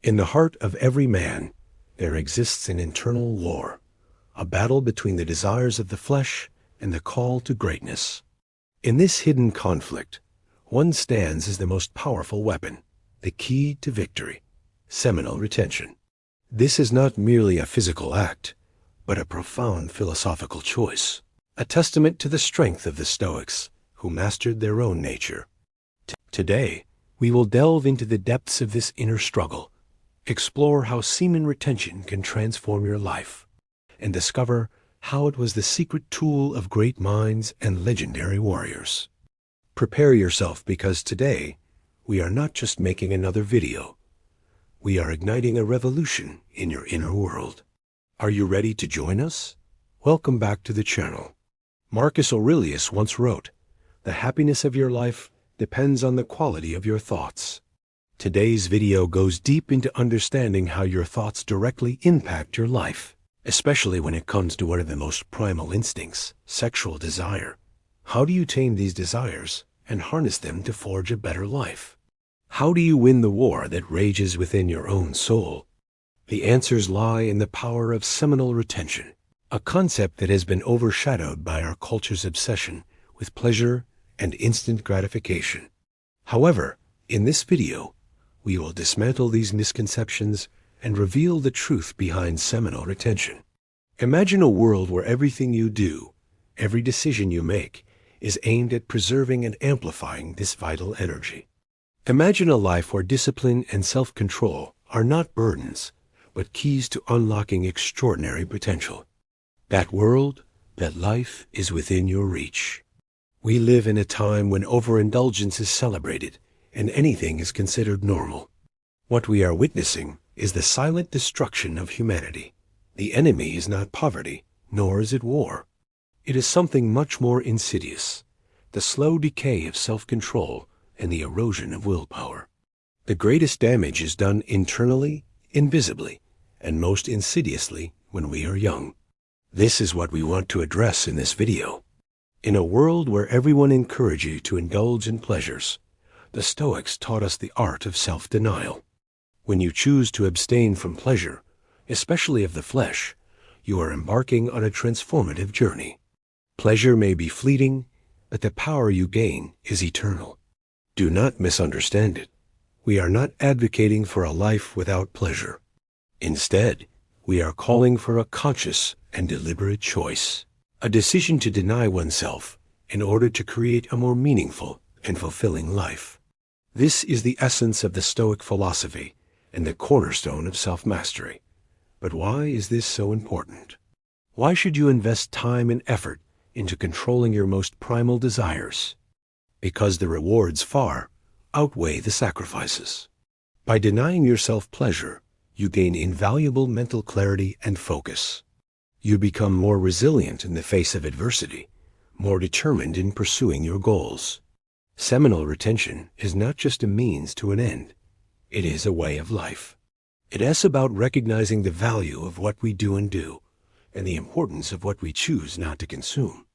In the heart of every man, there exists an internal war, a battle between the desires of the flesh and the call to greatness. In this hidden conflict, one stands as the most powerful weapon, the key to victory: seminal retention. This is not merely a physical act, but a profound philosophical choice, a testament to the strength of the Stoics, who mastered their own nature. Today, we will delve into the depths of this inner struggle, explore how semen retention can transform your life, and discover how it was the secret tool of great minds and legendary warriors. Prepare yourself, because today, we are not just making another video. We are igniting a revolution in your inner world. Are you ready to join us? Welcome back to the channel. Marcus Aurelius once wrote, "The happiness of your life depends on the quality of your thoughts." Today's video goes deep into understanding how your thoughts directly impact your life, especially when it comes to one of the most primal instincts, sexual desire. How do you tame these desires and harness them to forge a better life? How do you win the war that rages within your own soul? The answers lie in the power of seminal retention, a concept that has been overshadowed by our culture's obsession with pleasure and instant gratification. However, in this video, we will dismantle these misconceptions and reveal the truth behind seminal retention. Imagine a world where everything you do, every decision you make, is aimed at preserving and amplifying this vital energy. Imagine a life where discipline and self-control are not burdens, but keys to unlocking extraordinary potential. That world, that life, is within your reach. We live in a time when overindulgence is celebrated and anything is considered normal. What we are witnessing is the silent destruction of humanity. The enemy is not poverty, nor is it war. It is something much more insidious: the slow decay of self-control and the erosion of willpower. The greatest damage is done internally, invisibly, and most insidiously when we are young. This is what we want to address in this video. In a world where everyone encourages you to indulge in pleasures, the Stoics taught us the art of self-denial. When you choose to abstain from pleasure, especially of the flesh, you are embarking on a transformative journey. Pleasure may be fleeting, but the power you gain is eternal. Do not misunderstand it. We are not advocating for a life without pleasure. Instead, we are calling for a conscious and deliberate choice, a decision to deny oneself in order to create a more meaningful and fulfilling life. This is the essence of the Stoic philosophy and the cornerstone of self-mastery. But why is this so important? Why should you invest time and effort into controlling your most primal desires? Because the rewards far outweigh the sacrifices. By denying yourself pleasure, you gain invaluable mental clarity and focus. You become more resilient in the face of adversity, more determined in pursuing your goals. Seminal retention is not just a means to an end. It is a way of life. It is about recognizing the value of what we do and the importance of what we choose not to consume.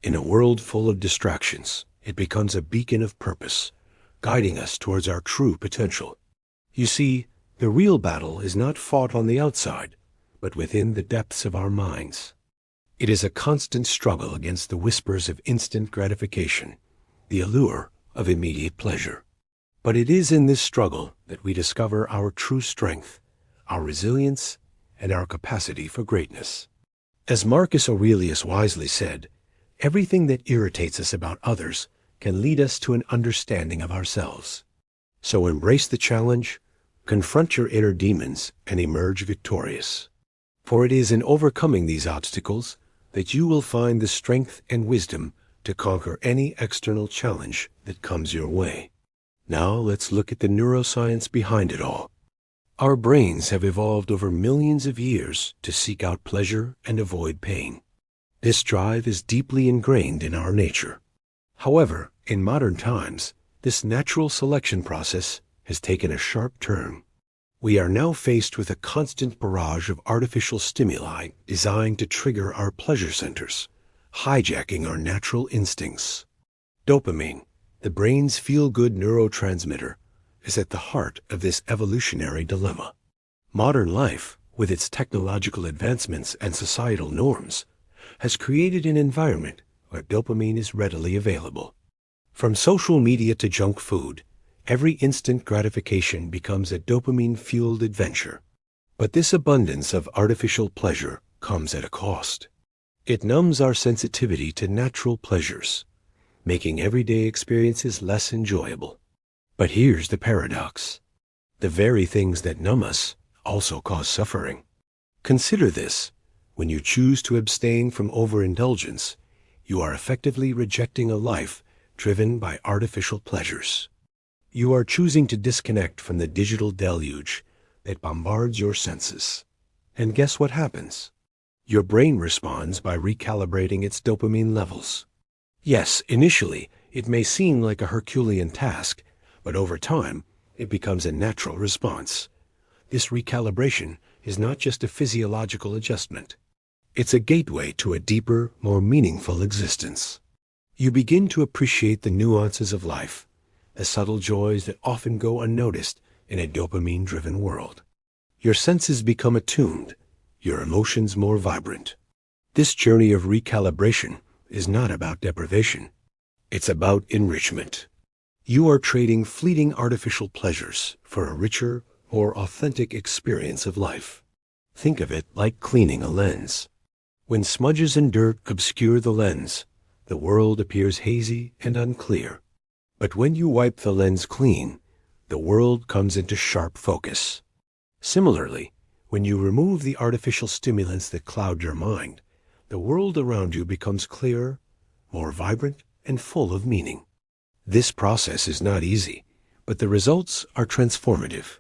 In a world full of distractions, it becomes a beacon of purpose, guiding us towards our true potential. You see, the real battle is not fought on the outside, but within the depths of our minds. It is a constant struggle against the whispers of instant gratification, the allure of immediate pleasure. But it is in this struggle that we discover our true strength, our resilience, and our capacity for greatness. As Marcus Aurelius wisely said, everything that irritates us about others can lead us to an understanding of ourselves. So embrace the challenge, confront your inner demons, and emerge victorious. For it is in overcoming these obstacles that you will find the strength and wisdom to conquer any external challenge that comes your way. Now let's look at the neuroscience behind it all. Our brains have evolved over millions of years to seek out pleasure and avoid pain. This drive is deeply ingrained in our nature. However, in modern times, this natural selection process has taken a sharp turn. We are now faced with a constant barrage of artificial stimuli designed to trigger our pleasure centers, hijacking our natural instincts. Dopamine, the brain's feel-good neurotransmitter, is at the heart of this evolutionary dilemma. Modern life, with its technological advancements and societal norms, has created an environment where dopamine is readily available. From social media to junk food, every instant gratification becomes a dopamine-fueled adventure. But this abundance of artificial pleasure comes at a cost. It numbs our sensitivity to natural pleasures, making everyday experiences less enjoyable. But here's the paradox. The very things that numb us also cause suffering. Consider this. When you choose to abstain from overindulgence, you are effectively rejecting a life driven by artificial pleasures. You are choosing to disconnect from the digital deluge that bombards your senses. And guess what happens? Your brain responds by recalibrating its dopamine levels. Yes, initially, it may seem like a Herculean task, but over time, it becomes a natural response. This recalibration is not just a physiological adjustment. It's a gateway to a deeper, more meaningful existence. You begin to appreciate the nuances of life, the subtle joys that often go unnoticed in a dopamine-driven world. Your senses become attuned, your emotions more vibrant. This journey of recalibration is not about deprivation. It's about enrichment. You are trading fleeting artificial pleasures for a richer, more authentic experience of life. Think of it like cleaning a lens. When smudges and dirt obscure the lens, the world appears hazy and unclear. But when you wipe the lens clean, the world comes into sharp focus. Similarly, when you remove the artificial stimulants that cloud your mind, the world around you becomes clearer, more vibrant, and full of meaning. This process is not easy, but the results are transformative.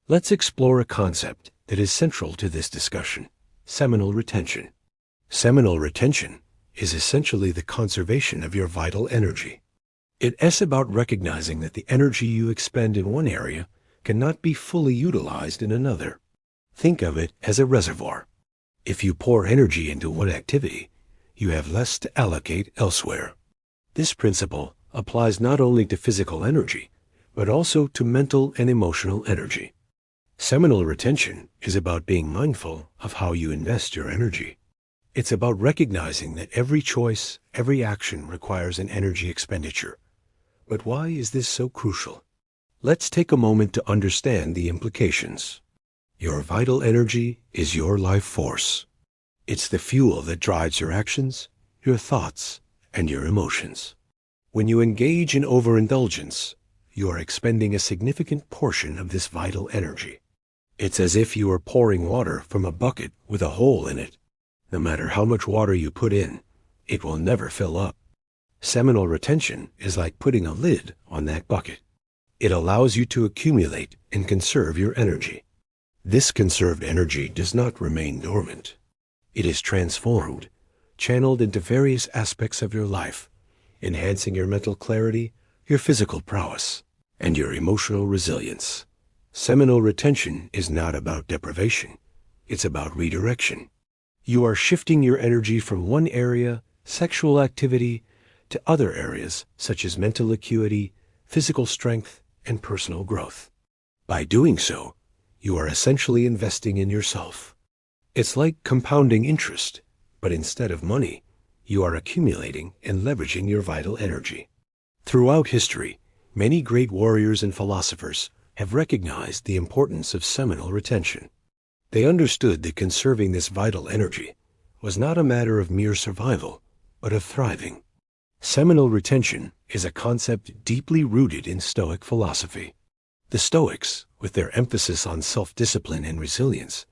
Let's explore a concept that is central to this discussion: seminal retention. Seminal retention is essentially the conservation of your vital energy. It's about recognizing that the energy you expend in one area cannot be fully utilized in another. Think of it as a reservoir. If you pour energy into one activity, you have less to allocate elsewhere. This principle applies not only to physical energy, but also to mental and emotional energy. Seminal retention is about being mindful of how you invest your energy. It's about recognizing that every choice, every action requires an energy expenditure. But why is this so crucial? Let's take a moment to understand the implications. Your vital energy is your life force. It's the fuel that drives your actions, your thoughts, and your emotions. When you engage in overindulgence, you are expending a significant portion of this vital energy. It's as if you are pouring water from a bucket with a hole in it. No matter how much water you put in, it will never fill up. Seminal retention is like putting a lid on that bucket. It allows you to accumulate and conserve your energy. This conserved energy does not remain dormant. It is transformed, channeled into various aspects of your life, enhancing your mental clarity, your physical prowess, and your emotional resilience. Seminal retention is not about deprivation. It's about redirection. You are shifting your energy from one area, sexual activity, to other areas such as mental acuity, physical strength, and personal growth. By doing so, you are essentially investing in yourself. It's like compounding interest, but instead of money, you are accumulating and leveraging your vital energy. Throughout history, many great warriors and philosophers have recognized the importance of seminal retention. They understood that conserving this vital energy was not a matter of mere survival, but of thriving. Seminal retention is a concept deeply rooted in Stoic philosophy. The Stoics, with their emphasis on self-discipline and resilience,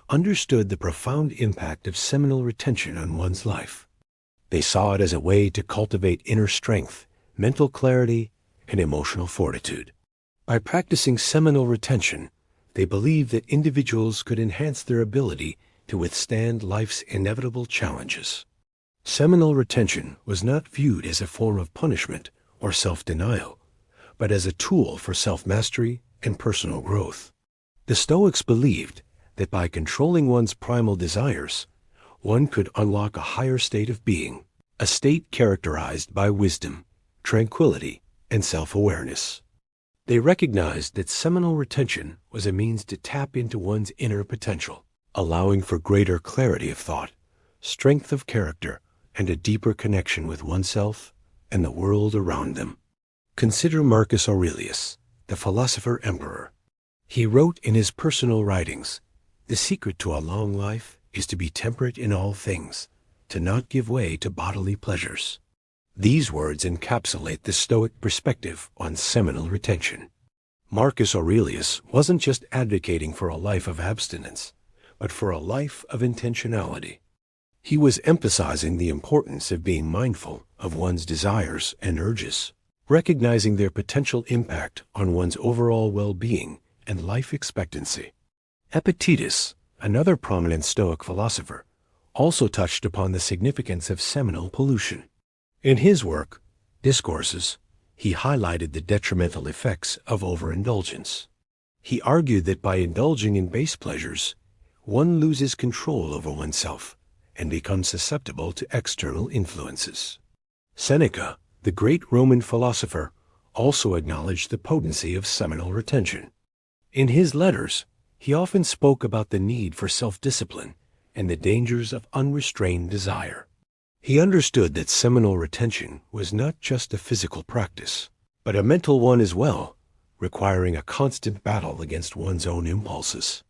understood the profound impact of seminal retention on one's life. They saw it as a way to cultivate inner strength, mental clarity, and emotional fortitude. By practicing seminal retention, they believed that individuals could enhance their ability to withstand life's inevitable challenges. Seminal retention was not viewed as a form of punishment or self-denial, but as a tool for self-mastery and personal growth. The Stoics believed that by controlling one's primal desires, one could unlock a higher state of being, a state characterized by wisdom, tranquility, and self-awareness. They recognized that seminal retention was a means to tap into one's inner potential, allowing for greater clarity of thought, strength of character, and a deeper connection with oneself and the world around them. Consider Marcus Aurelius, the philosopher emperor. He wrote in his personal writings, "The secret to a long life is to be temperate in all things, to not give way to bodily pleasures." These words encapsulate the Stoic perspective on seminal retention. Marcus Aurelius wasn't just advocating for a life of abstinence, but for a life of intentionality. He was emphasizing the importance of being mindful of one's desires and urges, recognizing their potential impact on one's overall well-being and life expectancy. Epictetus, another prominent Stoic philosopher, also touched upon the significance of seminal pollution. In his work, Discourses, he highlighted the detrimental effects of overindulgence. He argued that by indulging in base pleasures, one loses control over oneself and becomes susceptible to external influences. Seneca, the great Roman philosopher, also acknowledged the potency of seminal retention. In his letters, he often spoke about the need for self-discipline and the dangers of unrestrained desire. He understood that seminal retention was not just a physical practice, but a mental one as well, requiring a constant battle against one's own impulses.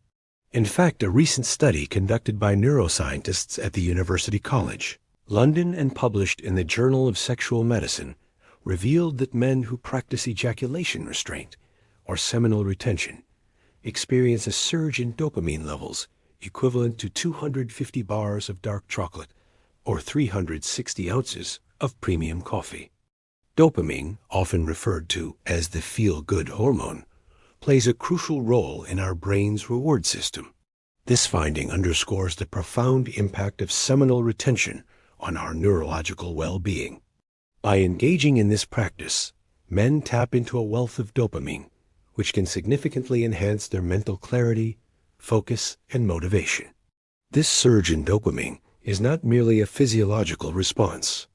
In fact, a recent study conducted by neuroscientists at the University College London and published in the Journal of Sexual Medicine revealed that men who practice ejaculation restraint, or seminal retention, experience a surge in dopamine levels equivalent to 250 bars of dark chocolate or 360 ounces of premium coffee. Dopamine, often referred to as the feel-good hormone, plays a crucial role in our brain's reward system. This finding underscores the profound impact of seminal retention on our neurological well-being. By engaging in this practice, men tap into a wealth of dopamine, which can significantly enhance their mental clarity, focus, and motivation. This surge in dopamine is not merely a physiological response.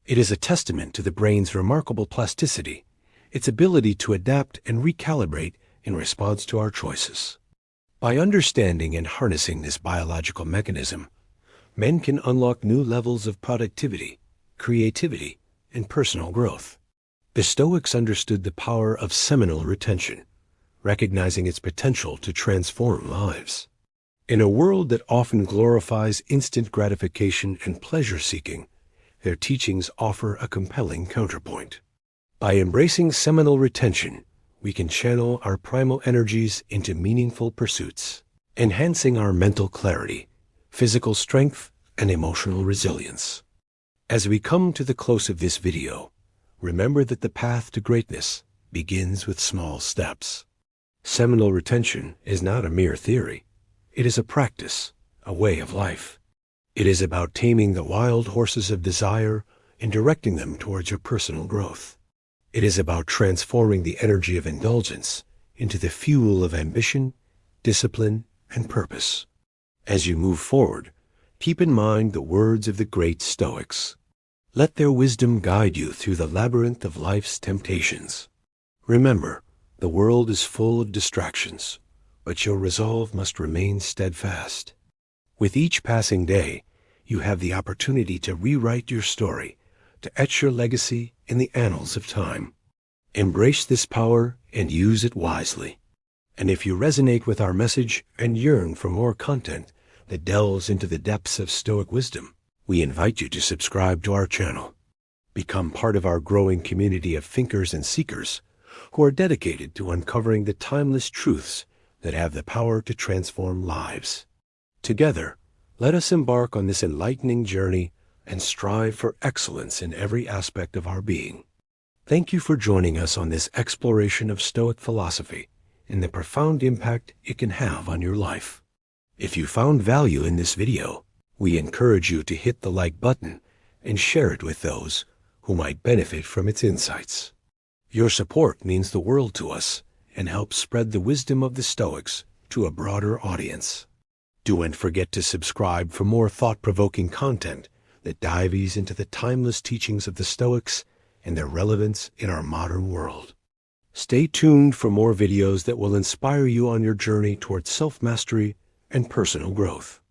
It is a testament to the brain's remarkable plasticity, its ability to adapt and recalibrate in response to our choices. By understanding and harnessing this biological mechanism, men can unlock new levels of productivity, creativity, and personal growth. The Stoics understood the power of seminal retention, recognizing its potential to transform lives. In a world that often glorifies instant gratification and pleasure-seeking, their teachings offer a compelling counterpoint. By embracing seminal retention, we can channel our primal energies into meaningful pursuits, enhancing our mental clarity, physical strength, and emotional resilience. As we come to the close of this video, remember that the path to greatness begins with small steps. Seminal retention is not a mere theory. It is a practice, a way of life. It is about taming the wild horses of desire and directing them towards your personal growth. It is about transforming the energy of indulgence into the fuel of ambition, discipline, and purpose. As you move forward, keep in mind the words of the great Stoics. Let their wisdom guide you through the labyrinth of life's temptations. Remember, the world is full of distractions, but your resolve must remain steadfast. With each passing day, you have the opportunity to rewrite your story, to etch your legacy in the annals of time. Embrace this power and use it wisely. And if you resonate with our message and yearn for more content that delves into the depths of Stoic wisdom, we invite you to subscribe to our channel. Become part of our growing community of thinkers and seekers who are dedicated to uncovering the timeless truths that have the power to transform lives. Together, let us embark on this enlightening journey and strive for excellence in every aspect of our being. Thank you for joining us on this exploration of Stoic philosophy and the profound impact it can have on your life. If you found value in this video, we encourage you to hit the like button and share it with those who might benefit from its insights. Your support means the world to us and helps spread the wisdom of the Stoics to a broader audience. Don't forget to subscribe for more thought-provoking content that dives into the timeless teachings of the Stoics and their relevance in our modern world. Stay tuned for more videos that will inspire you on your journey towards self-mastery and personal growth.